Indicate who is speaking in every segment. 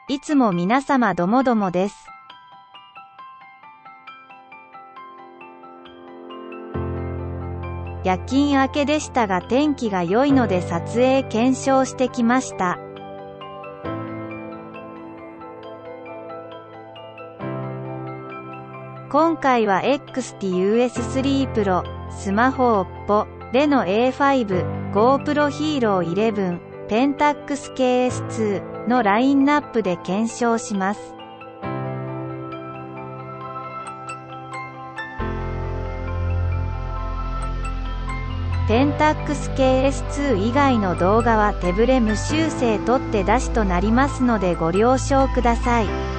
Speaker 1: いつも皆様どもどもです。夜勤明けでしたが天気が良いので撮影検証してきました。今回は XT-US3 Pro、スマホ Oppo、Reno A5、GoPro Hero 11、Pentax KS2 のラインナップで検証します。Pentax KS2 以外の動画は手ブレ無修正取って出しとなりますのでご了承ください。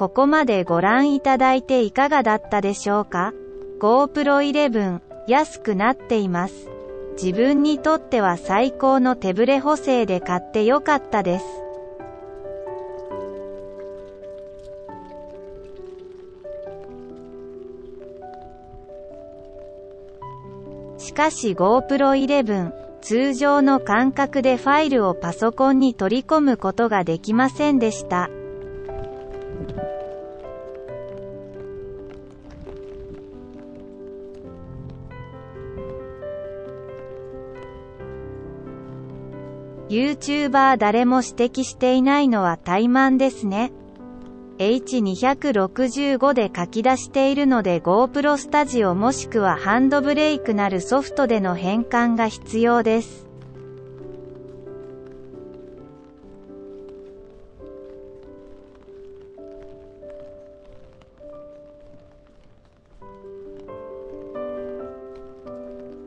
Speaker 1: ここまでご覧いただいていかがだったでしょうか？ GoPro 11、安くなっています。自分にとっては最高の手ブレ補正で買ってよかったです。しかし GoPro 11、通常の感覚でファイルをパソコンに取り込むことができませんでした。YouTuber 誰も指摘していないのは怠慢ですね。H265 で書き出しているので GoPro Studio もしくはハンドブレイクなるソフトでの変換が必要です。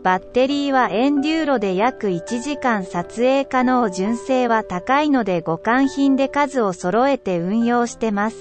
Speaker 1: バッテリーはエンデューロで約1時間撮影可能。純正は高いので互換品で数を揃えて運用してます。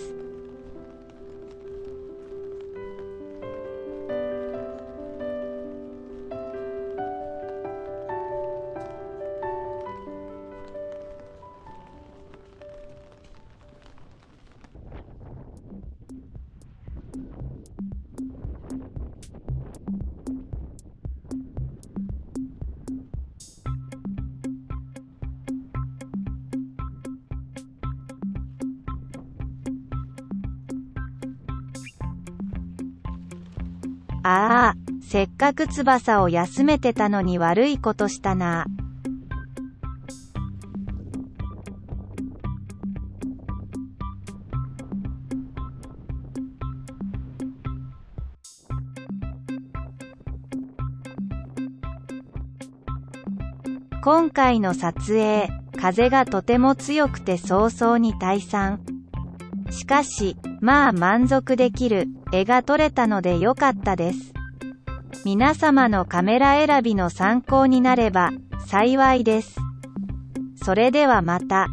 Speaker 1: ああ、せっかく翼を休めてたのに悪いことしたな。今回の撮影、風がとても強くて早々に退散。しかし、まあ満足できる絵が撮れたので良かったです。皆様のカメラ選びの参考になれば幸いです。それではまた。